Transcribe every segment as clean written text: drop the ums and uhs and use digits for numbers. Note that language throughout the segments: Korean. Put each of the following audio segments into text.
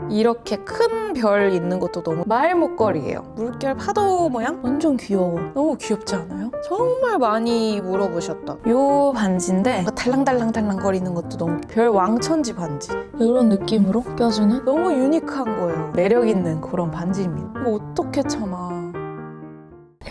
이렇게 큰 별 있는 것도 너무 마을 목걸이에요. 물결 파도 모양? 완전 귀여워. 너무 귀엽지 않아요? 정말 많이 물어보셨다. 요 반지인데 달랑달랑달랑 거리는 것도 너무 별 왕천지 반지 이런 느낌으로 껴주는 너무 유니크한 거예요. 매력 있는 그런 반지입니다. 이거 어떻게 참아.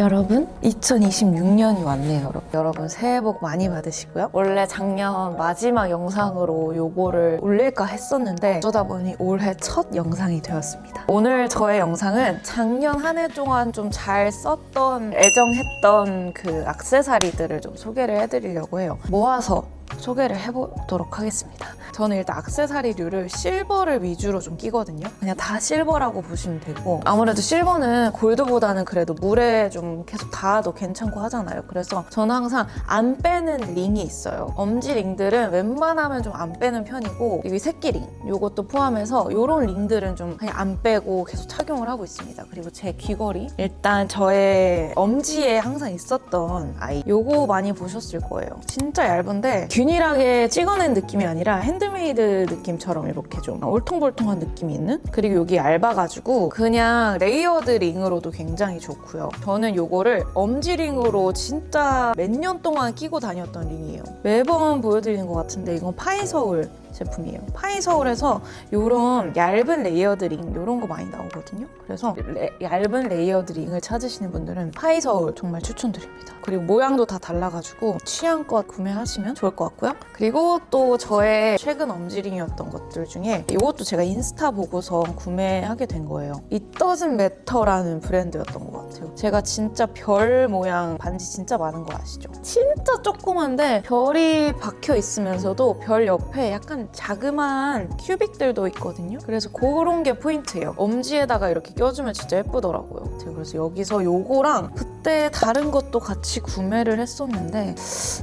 여러분 2026년이 왔네요. 여러분 새해 복 많이 받으시고요. 원래 작년 마지막 영상으로 요거를 올릴까 했었는데 어쩌다 보니 올해 첫 영상이 되었습니다. 오늘 저의 영상은 작년 한 해 동안 좀 잘 썼던 애정했던 그 액세서리들을 좀 소개를 해드리려고 해요. 모아서 소개를 해보도록 하겠습니다. 저는 일단 액세서리류를 실버를 위주로 좀 끼거든요. 그냥 다 실버라고 보시면 되고 아무래도 실버는 골드보다는 그래도 물에 좀 계속 닿아도 괜찮고 하잖아요. 그래서 저는 항상 안 빼는 링이 있어요. 엄지 링들은 웬만하면 좀 안 빼는 편이고 이 새끼 링 요것도 포함해서 요런 링들은 좀 그냥 안 빼고 계속 착용을 하고 있습니다. 그리고 제 귀걸이 일단 저의 엄지에 항상 있었던 아이 요거 많이 보셨을 거예요. 진짜 얇은데 균일하게 찍어낸 느낌이 아니라 핸드메이드 느낌처럼 이렇게 좀 올통볼통한 느낌이 있는? 그리고 여기 얇아가지고 그냥 레이어드 링으로도 굉장히 좋고요. 저는 요거를 엄지링으로 진짜 몇 년 동안 끼고 다녔던 링이에요. 매번 보여드리는 것 같은데 이건 파이서울 제품이에요. 파이서울에서 이런 얇은 레이어드 링 이런 거 많이 나오거든요. 그래서 얇은 레이어드 링을 찾으시는 분들은 파이서울 정말 추천드립니다. 그리고 모양도 다 달라가지고 취향껏 구매하시면 좋을 것 같고요. 그리고 또 저의 최근 엄지링이었던 것들 중에 이것도 제가 인스타 보고서 구매하게 된 거예요. It Doesn't Matter라는 브랜드였던 것 같아요. 제가 진짜 별 모양 반지 진짜 많은 거 아시죠? 진짜 조그만데 별이 박혀 있으면서도 별 옆에 약간 자그마한 큐빅들도 있거든요. 그래서 그런 게 포인트예요. 엄지에다가 이렇게 껴주면 진짜 예쁘더라고요. 제가 그래서 여기서 요거랑 그때 다른 것도 같이 구매를 했었는데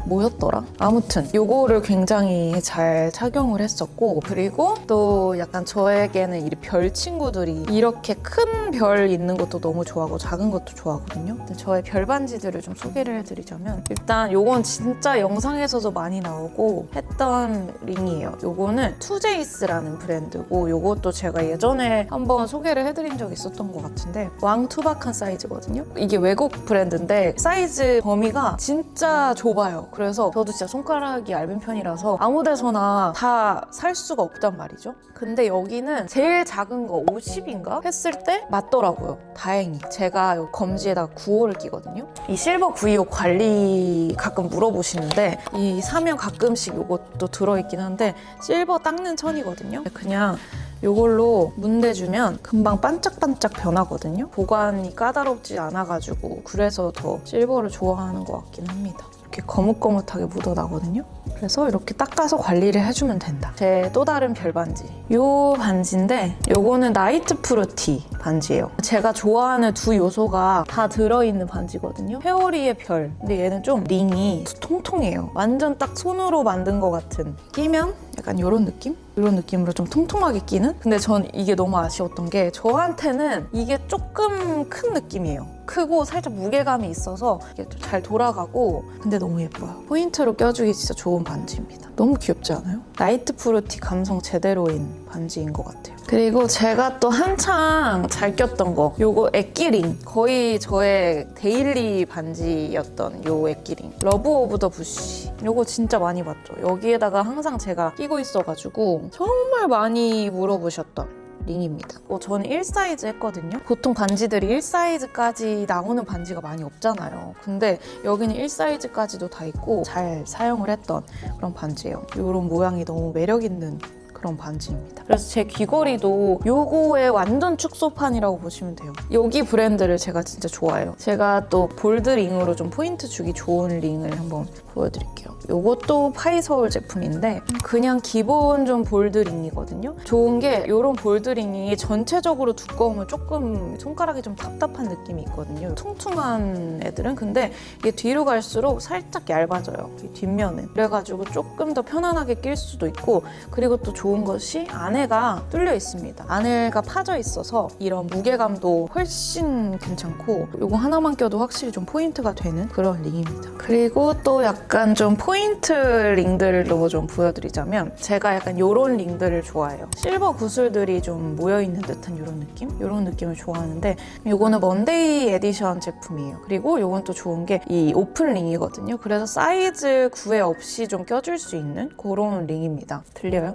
뭐였더라? 아무튼 요거를 굉장히 잘 착용을 했었고 그리고 또 약간 저에게는 이 별 친구들이 이렇게 큰 별 있는 것도 너무 좋아하고 작은 것도 좋아하거든요. 근데 저의 별 반지들을 좀 소개를 해드리자면 일단 요건 진짜 영상에서도 많이 나오고 했던 링이에요. 요거는 투제이스라는 브랜드고 요것도 제가 예전에 한번 소개를 해드린 적이 있었던 것 같은데 왕투박한 사이즈거든요. 이게 외국 브랜드인데 사이즈 범위가 진짜 좁아요. 그래서 저도 진짜 손가락이 얇은 편이라서 아무 데서나 다 살 수가 없단 말이죠. 근데 여기는 제일 작은 거 50인가 했을 때 맞더라고요. 다행히. 제가 요 검지에다가 9호를 끼거든요. 이 실버 925 관리 가끔 물어보시는데 이 사면 가끔씩 요것도 들어있긴 한데 실버 닦는 천이거든요. 그냥 이걸로 문대주면 금방 반짝반짝 변하거든요. 보관이 까다롭지 않아가지고 그래서 더 실버를 좋아하는 것 같긴 합니다. 이렇게 거뭇거뭇하게 묻어나거든요. 그래서 이렇게 닦아서 관리를 해주면 된다. 제 또 다른 별 반지. 요 반지인데 요거는 나이트 프루티 반지예요. 제가 좋아하는 두 요소가 다 들어있는 반지거든요. 페어리의 별. 근데 얘는 좀 링이 통통해요. 완전 딱 손으로 만든 것 같은. 끼면 약간 이런 느낌? 이런 느낌으로 좀 통통하게 끼는? 근데 전 이게 너무 아쉬웠던 게 저한테는 이게 조금 큰 느낌이에요. 크고 살짝 무게감이 있어서 이게 좀 잘 돌아가고 근데 너무 예뻐요. 포인트로 껴주기 진짜 좋은 반지입니다. 너무 귀엽지 않아요? 나이트 프루티 감성 제대로인 반지인 것 같아요. 그리고 제가 또 한창 잘 꼈던 거 요거 액기링 거의 저의 데일리 반지였던 요 액기링 러브 오브 더 부시 요거 진짜 많이 봤죠. 여기에다가 항상 제가 끼고 있어가지고 정말 많이 물어보셨던 링입니다. 저는 1사이즈 했거든요. 보통 반지들이 1사이즈까지 나오는 반지가 많이 없잖아요. 근데 여기는 1사이즈까지도 다 있고 잘 사용을 했던 그런 반지예요. 이런 모양이 너무 매력있는 그런 반지입니다. 그래서 제 귀걸이도 요거의 완전 축소판이라고 보시면 돼요. 여기 브랜드를 제가 진짜 좋아해요. 제가 또 볼드 링으로 좀 포인트 주기 좋은 링을 한번 보여드릴게요. 요것도 파이서울 제품인데 그냥 기본 좀 볼드 링이거든요. 좋은 게 이런 볼드 링이 전체적으로 두꺼우면 조금 손가락이 좀 답답한 느낌이 있거든요. 퉁퉁한 애들은 근데 이게 뒤로 갈수록 살짝 얇아져요. 뒷면은. 그래가지고 조금 더 편안하게 낄 수도 있고 그리고 또 좋은 것이 안에가 뚫려 있습니다. 안에가 파져 있어서 이런 무게감도 훨씬 괜찮고 이거 하나만 껴도 확실히 좀 포인트가 되는 그런 링입니다. 그리고 또 약간 좀 포인트 포인트 링들로 좀 보여드리자면 제가 약간 요런 링들을 좋아해요. 실버 구슬들이 좀 모여있는 듯한 요런 느낌? 요런 느낌을 좋아하는데 요거는 먼데이 에디션 제품이에요. 그리고 요건 또 좋은 게 이 오픈 링이거든요. 그래서 사이즈 구애 없이 좀 껴줄 수 있는 그런 링입니다. 들려요?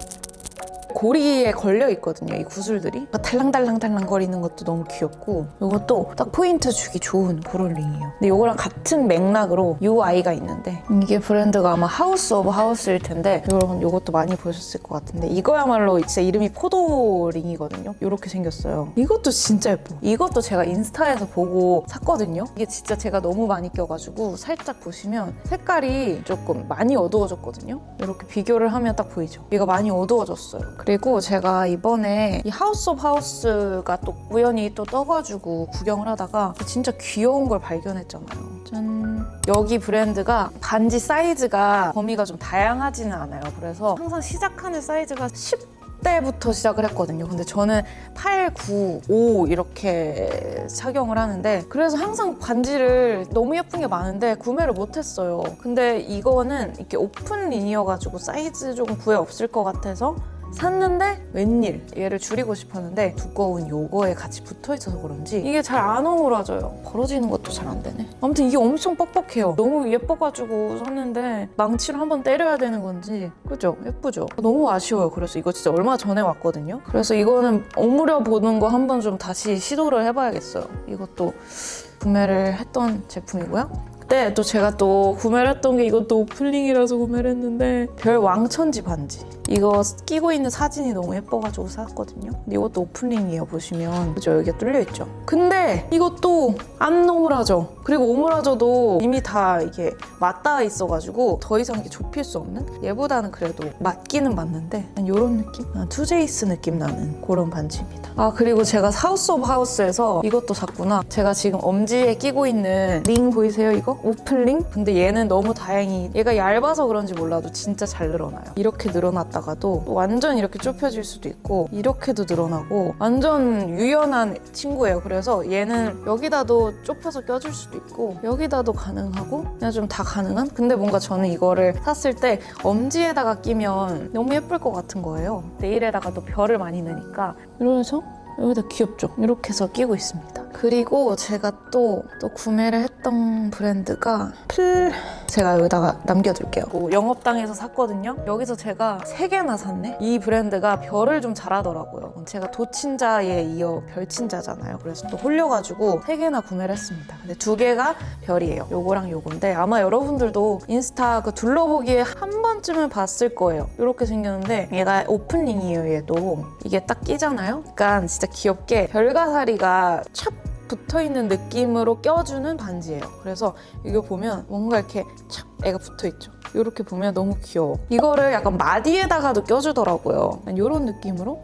고리에 걸려 있거든요, 이 구슬들이. 달랑달랑달랑 거리는 것도 너무 귀엽고 이것도 딱 포인트 주기 좋은 그런 링이에요. 근데 이거랑 같은 맥락으로 이 아이가 있는데 이게 브랜드가 아마 하우스 오브 하우스일 텐데 이것도 많이 보셨을 것 같은데 이거야말로 진짜 이름이 포도 링이거든요. 이렇게 생겼어요. 이것도 진짜 예뻐. 이것도 제가 인스타에서 보고 샀거든요. 이게 진짜 제가 너무 많이 껴가지고 살짝 보시면 색깔이 조금 많이 어두워졌거든요. 이렇게 비교를 하면 딱 보이죠. 얘가 많이 어두워졌어요. 그리고 제가 이번에 이 하우스 오브 하우스가 또 우연히 또 떠가지고 구경을 하다가 진짜 귀여운 걸 발견했잖아요. 짠. 여기 브랜드가 반지 사이즈가 범위가 좀 다양하지는 않아요. 그래서 항상 시작하는 사이즈가 10대부터 시작을 했거든요. 근데 저는 8, 9, 5 이렇게 착용을 하는데 그래서 항상 반지를 너무 예쁜 게 많은데 구매를 못했어요. 근데 이거는 이렇게 오픈 링이어가지고 사이즈 조금 구애 없을 것 같아서 샀는데 웬일 얘를 줄이고 싶었는데 두꺼운 요거에 같이 붙어있어서 그런지 이게 잘 안 오므라져요. 벌어지는 것도 잘 안 되네. 아무튼 이게 엄청 뻑뻑해요. 너무 예뻐가지고 샀는데 망치로 한번 때려야 되는 건지 그죠? 예쁘죠? 너무 아쉬워요. 그래서 이거 진짜 얼마 전에 왔거든요. 그래서 이거는 오므려 보는 거 한번 좀 다시 시도를 해봐야겠어요. 이것도 구매를 했던 제품이고요. 그때 또 제가 또 구매를 했던 게 이것도 오픈링이라서 구매를 했는데 별 왕천지 반지. 이거 끼고 있는 사진이 너무 예뻐가지고 샀거든요. 근데 이것도 오픈링이에요. 보시면 그죠? 여기가 뚫려있죠? 근데 이것도 안 오므라져. 그리고 오므라져도 이미 다 이게 맞닿아 있어가지고 더 이상 이게 좁힐 수 없는? 얘보다는 그래도 맞기는 맞는데 이런 느낌? 투제이스 느낌 나는 그런 반지입니다. 아 그리고 제가 하우스 오브 하우스에서 이것도 샀구나. 제가 지금 엄지에 끼고 있는 링 보이세요 이거? 오픈링? 근데 얘는 너무 다행히 얘가 얇아서 그런지 몰라도 진짜 잘 늘어나요. 이렇게 늘어났다가도 완전 이렇게 좁혀질 수도 있고 이렇게도 늘어나고 완전 유연한 친구예요. 그래서 얘는 여기다도 좁혀서 껴줄 수도 있고 여기다도 가능하고 그냥 좀 다 가능한? 근데 뭔가 저는 이거를 샀을 때 엄지에다가 끼면 너무 예쁠 것 같은 거예요. 네일에다가 또 별을 많이 넣으니까 이러면서 여기다 귀엽죠? 이렇게 해서 끼고 있습니다. 그리고 제가 또 구매를 했던 브랜드가 제가 여기다가 남겨둘게요. 영업당에서 샀거든요. 여기서 제가 3개나 샀네? 이 브랜드가 별을 좀 잘하더라고요. 제가 도친자에 이어 별친자잖아요. 그래서 또 홀려가지고 3개나 구매를 했습니다. 근데 2개가 별이에요. 요거랑 요건데 아마 여러분들도 인스타 그 둘러보기에 한 번쯤은 봤을 거예요. 이렇게 생겼는데 얘가 오픈링이에요. 얘도 이게 딱 끼잖아요. 그러니까 진짜 귀엽게 별가사리가 찹 붙어있는 느낌으로 껴주는 반지예요. 그래서 이거 보면 뭔가 이렇게 찹 애가 붙어있죠. 이렇게 보면 너무 귀여워. 이거를 약간 마디에다가도 껴주더라고요. 이런 느낌으로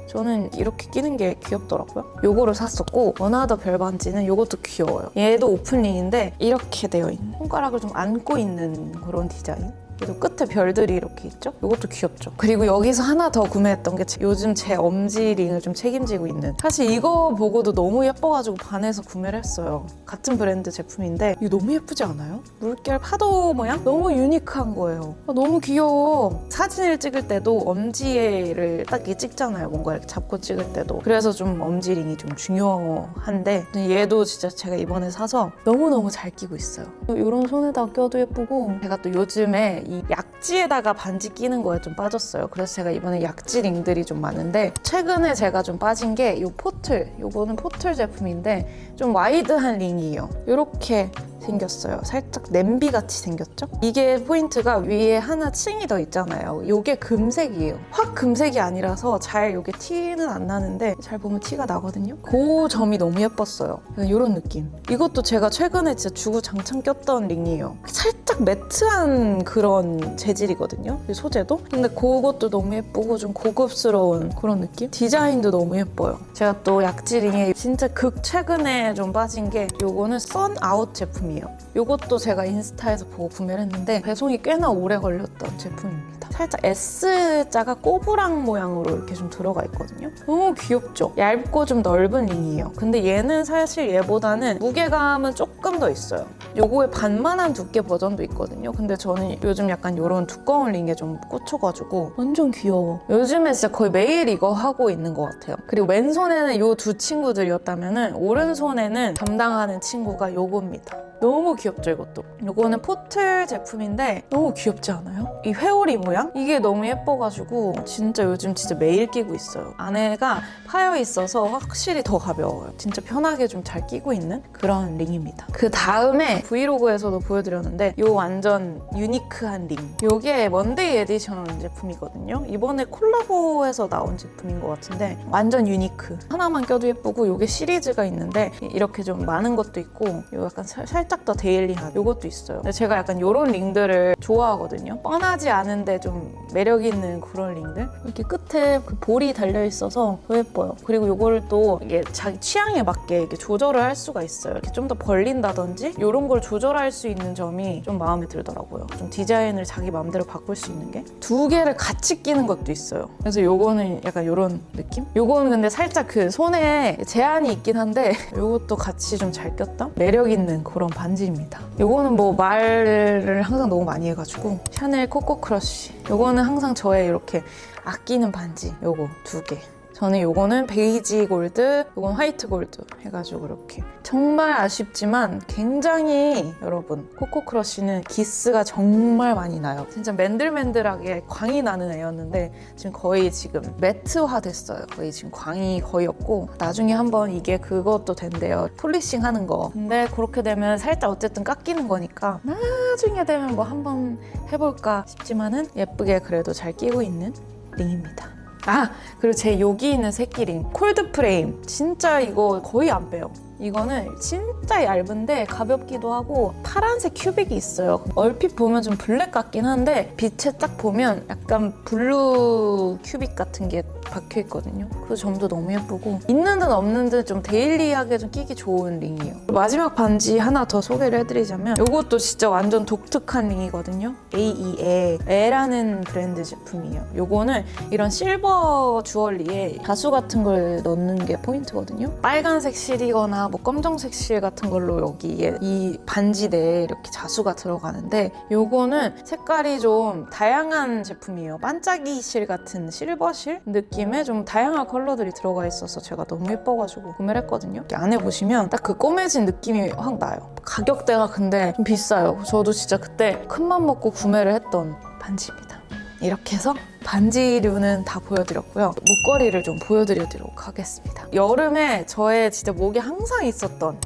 저는 이렇게 끼는 게 귀엽더라고요. 요거를 샀었고 원하더 별 반지는 요것도 귀여워요. 얘도 오픈링인데 이렇게 되어 있는 손가락을 좀 안고 있는 그런 디자인. 그래도 끝에 별들이 이렇게 있죠? 이것도 귀엽죠? 그리고 여기서 하나 더 구매했던 게 요즘 제 엄지링을 좀 책임지고 있는 사실 이거 보고도 너무 예뻐가지고 반해서 구매를 했어요. 같은 브랜드 제품인데 이거 너무 예쁘지 않아요? 물결 파도 모양? 너무 유니크한 거예요. 너무 귀여워. 사진을 찍을 때도 엄지를 딱 이렇게 찍잖아요. 뭔가 이렇게 잡고 찍을 때도. 그래서 좀 엄지링이 좀 중요한데 얘도 진짜 제가 이번에 사서 너무너무 잘 끼고 있어요. 이런 손에다 껴도 예쁘고 제가 또 요즘에 이 약지에다가 반지 끼는 거에 좀 빠졌어요. 그래서 제가 이번에 약지 링들이 좀 많은데 최근에 제가 좀 빠진 게 이 포틀. 요거는 포틀 제품인데 좀 와이드한 링이에요. 이렇게 생겼어요. 살짝 냄비같이 생겼죠? 이게 포인트가 위에 하나 층이 더 있잖아요. 이게 금색이에요. 확 금색이 아니라서 잘 이게 티는 안 나는데 잘 보면 티가 나거든요. 그 점이 너무 예뻤어요. 이런 느낌. 이것도 제가 최근에 진짜 주구장창 꼈던 링이에요. 살짝 매트한 그런 재질이거든요. 이 소재도. 근데 그것도 너무 예쁘고 좀 고급스러운 그런 느낌? 디자인도 너무 예뻐요. 제가 또 약지 링에 진짜 극 최근에 좀 빠진 게 요거는 썬아웃 제품이에요. 제품이에요. 이것도 제가 인스타에서 보고 구매를 했는데 배송이 꽤나 오래 걸렸던 제품입니다. 살짝 S자가 꼬부랑 모양으로 이렇게 좀 들어가 있거든요. 너무 귀엽죠? 얇고 좀 넓은 링이에요. 근데 얘는 사실 얘보다는 무게감은 조금 더 있어요. 요거의 반만한 두께 버전도 있거든요. 근데 저는 요즘 약간 이런 두꺼운 링에 좀 꽂혀가지고 완전 귀여워. 요즘에 진짜 거의 매일 이거 하고 있는 것 같아요. 그리고 왼손에는 요 두 친구들이었다면은 오른손에는 담당하는 친구가 요겁니다. 너무 귀엽죠, 이것도. 이거는 포틀 제품인데 너무 귀엽지 않아요? 이 회오리 모양? 이게 너무 예뻐가지고 진짜 요즘 진짜 매일 끼고 있어요. 안에가 파여 있어서 확실히 더 가벼워요. 진짜 편하게 좀 잘 끼고 있는 그런 링입니다. 그 다음에 브이로그에서도 보여드렸는데 요 완전 유니크한 링. 요게 먼데이 에디션 제품이거든요. 이번에 콜라보해서 나온 제품인 것 같은데 완전 유니크. 하나만 껴도 예쁘고 요게 시리즈가 있는데 이렇게 좀 많은 것도 있고 요 약간 살짝 더 데일리한 요것도 있어요. 근데 제가 약간 요런 링들을 좋아하거든요. 뻔하지 않은데 좀 매력 있는 그런 링들. 이렇게 끝에 그 볼이 달려있어서 더 예뻐요. 그리고 요거를 또 이게 자기 취향에 맞게 이렇게 조절을 할 수가 있어요. 이렇게 좀 더 벌린다든지 요런 걸 조절할 수 있는 점이 좀 마음에 들더라고요. 좀 디자인을 자기 마음대로 바꿀 수 있는 게. 두 개를 같이 끼는 것도 있어요. 그래서 요거는 약간 요런 느낌? 요거는 근데 살짝 그 손에 제한이 있긴 한데 요것도 같이 좀 잘 꼈다? 매력 있는 그런 반지입니다. 요거는 뭐 말을 항상 너무 많이 해가지고 샤넬 코코 크러쉬. 요거는 항상 저의 이렇게 아끼는 반지. 요거 두 개. 저는 요거는 베이지 골드, 요건 화이트 골드 해가지고 이렇게. 정말 아쉽지만 굉장히 여러분 코코 크러쉬는 기스가 정말 많이 나요. 진짜 맨들맨들하게 광이 나는 애였는데 지금 거의 지금 매트화 됐어요. 거의 지금 광이 거의 없고 나중에 한번 이게 그것도 된대요. 폴리싱 하는 거. 근데 그렇게 되면 살짝 어쨌든 깎이는 거니까 나중에 되면 뭐 한번 해볼까 싶지만은 예쁘게 그래도 잘 끼고 있는 링입니다. 아, 그리고 제 여기 있는 새끼링 콜드 프레임 진짜 이거 거의 안 빼요. 이거는 진짜 얇은데 가볍기도 하고 파란색 큐빅이 있어요. 얼핏 보면 좀 블랙 같긴 한데 빛에 딱 보면 약간 블루 큐빅 같은 게 박혀 있거든요. 그 점도 너무 예쁘고 있는 듯 없는 듯 좀 데일리하게 좀 끼기 좋은 링이에요. 마지막 반지 하나 더 소개를 해드리자면 이것도 진짜 완전 독특한 링이거든요. AE의 에라는 브랜드 제품이에요. 이거는 이런 실버 주얼리에 자수 같은 걸 넣는 게 포인트거든요. 빨간색 실이거나 뭐 검정색 실 같은 걸로 여기에 이 반지 내에 이렇게 자수가 들어가는데 요거는 색깔이 좀 다양한 제품이에요. 반짝이 실 같은 실버 실 느낌의 좀 다양한 컬러들이 들어가 있어서 제가 너무 예뻐가지고 구매를 했거든요. 이렇게 안에 보시면 딱 그 꼬매진 느낌이 확 나요. 가격대가 근데 좀 비싸요. 저도 진짜 그때 큰맘 먹고 구매를 했던 반지입니다. 이렇게 해서 반지류는 다 보여드렸고요. 목걸이를 좀 보여드리도록 하겠습니다. 여름에 저의 진짜 목에 항상 있었던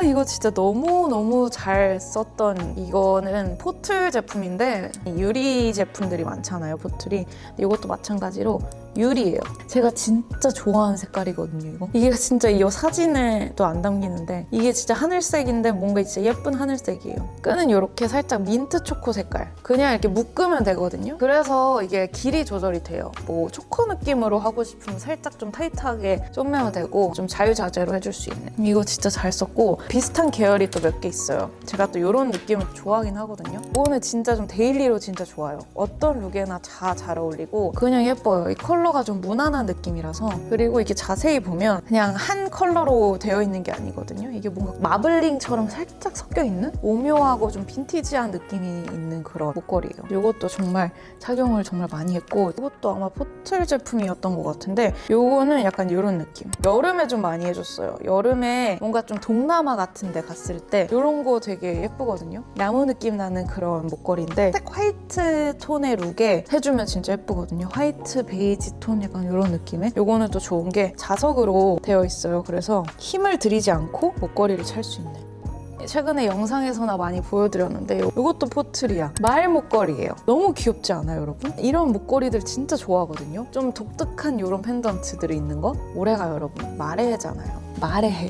이거 진짜 너무너무 잘 썼던 이거는 포틀 제품인데 유리 제품들이 많잖아요, 포틀이. 이것도 마찬가지로 유리예요. 제가 진짜 좋아하는 색깔이거든요, 이거. 이게 진짜 이 사진에도 안 담기는데 이게 진짜 하늘색인데 뭔가 진짜 예쁜 하늘색이에요. 끈은 이렇게 살짝 민트 초코 색깔. 그냥 이렇게 묶으면 되거든요. 그래서 이게 길이 조절이 돼요. 뭐 초코 느낌으로 하고 싶으면 살짝 좀 타이트하게 쪼매면 되고 좀 자유자재로 해줄 수 있는. 이거 진짜 잘 썼고 비슷한 계열이 또 몇 개 있어요. 제가 또 이런 느낌을 좋아하긴 하거든요. 이거는 진짜 좀 데일리로 진짜 좋아요. 어떤 룩에나 다 잘 어울리고 그냥 예뻐요. 이 컬러가 좀 무난한 느낌이라서. 그리고 이게 자세히 보면 그냥 한 컬러로 되어 있는 게 아니거든요. 이게 뭔가 마블링처럼 살짝 섞여 있는 오묘하고 좀 빈티지한 느낌이 있는 그런 목걸이에요. 이것도 정말 착용을 정말 많이 했고 이것도 아마 포틀 제품이었던 것 같은데 이거는 약간 이런 느낌. 여름에 좀 많이 해줬어요. 여름에 뭔가 좀 동남아 같은 데 갔을 때 이런 거 되게 예쁘거든요. 나무 느낌 나는 그런 목걸이인데 색 화이트 톤의 룩에 해주면 진짜 예쁘거든요. 화이트, 베이지 톤 약간 이런 느낌의. 이거는 또 좋은 게 자석으로 되어 있어요. 그래서 힘을 들이지 않고 목걸이를 찰 수 있는. 최근에 영상에서나 많이 보여드렸는데 이것도 포틀이야. 말 목걸이에요. 너무 귀엽지 않아요, 여러분? 이런 목걸이들 진짜 좋아하거든요. 좀 독특한 이런 펜던트들이 있는 거. 올해가 여러분 말해잖아요. 말해.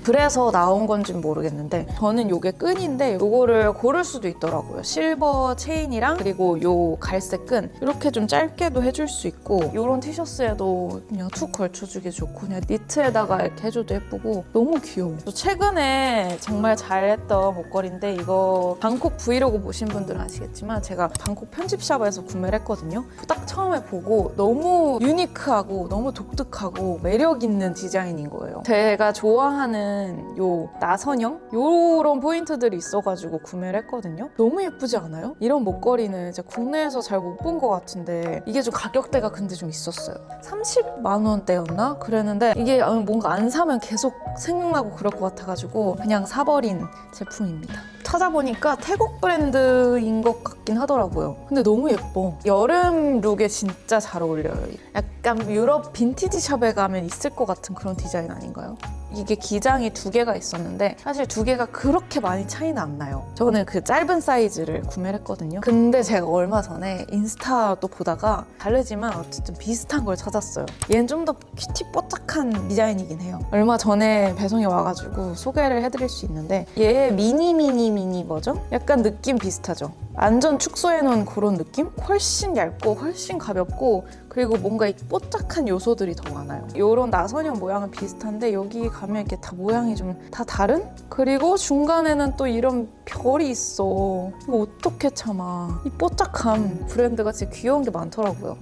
그래서 나온 건지는 모르겠는데 저는 이게 끈인데 이거를 고를 수도 있더라고요. 실버 체인이랑 그리고 요 갈색 끈 이렇게 좀 짧게도 해줄 수 있고 이런 티셔츠에도 그냥 툭 걸쳐주기 좋고 그냥 니트에다가 이렇게 해줘도 예쁘고 너무 귀여워. 또 최근에 정말 잘했던 목걸이인데 이거 방콕 브이로그 보신 분들은 아시겠지만 제가 방콕 편집샵에서 구매를 했거든요. 딱 처음에 보고 너무 유니크하고 너무 독특하고 매력 있는 디자인인 거예요. 제가 좋아하는 요 나선형 요런 포인트들이 있어가지고 구매를 했거든요. 너무 예쁘지 않아요? 이런 목걸이는 제가 국내에서 잘 못 본 것 같은데 이게 좀 가격대가 근데 좀 있었어요. 30만 원대였나? 그랬는데 이게 뭔가 안 사면 계속 생각나고 그럴 것 같아가지고 그냥 사버린 제품입니다. 찾아보니까 태국 브랜드인 것 같긴 하더라고요. 근데 너무 예뻐. 여름 룩에 진짜 잘 어울려요. 약간 유럽 빈티지 샵에 가면 있을 것 같은 그런 디자인 아닌가요? 이게 기장이 2개가 있었는데 사실 2개가 그렇게 많이 차이는 안 나요. 저는 그 짧은 사이즈를 구매를 했거든요. 근데 제가 얼마 전에 인스타도 보다가 다르지만 어쨌든 비슷한 걸 찾았어요. 얘는 좀 더 큐티 뽀짝한 디자인이긴 해요. 얼마 전에 배송이 와가지고 소개를 해드릴 수 있는데 얘 미니 버전? 약간 느낌 비슷하죠? 완전 축소해놓은 그런 느낌? 훨씬 얇고 훨씬 가볍고 그리고 뭔가 이 뽀짝한 요소들이 더 많아요. 이런 나선형 모양은 비슷한데 여기 가면 이렇게 다 모양이 좀 다 다른? 그리고 중간에는 또 이런 별이 있어. 이거 어떻게 참아. 이 뽀짝함. 브랜드가 진짜 귀여운 게 많더라고요.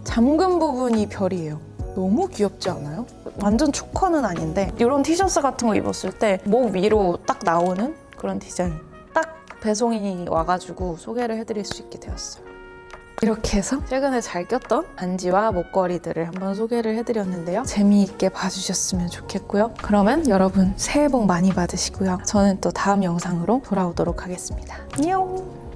잠금 부분이 별이에요. 너무 귀엽지 않아요? 완전 초커는 아닌데 이런 티셔츠 같은 거 입었을 때 목 위로 딱 나오는 그런 디자인. 딱 배송이 와가지고 소개를 해드릴 수 있게 되었어요. 이렇게 해서 최근에 잘 꼈던 반지와 목걸이들을 한번 소개를 해드렸는데요. 재미있게 봐주셨으면 좋겠고요. 그러면 여러분 새해 복 많이 받으시고요. 저는 또 다음 영상으로 돌아오도록 하겠습니다. 안녕!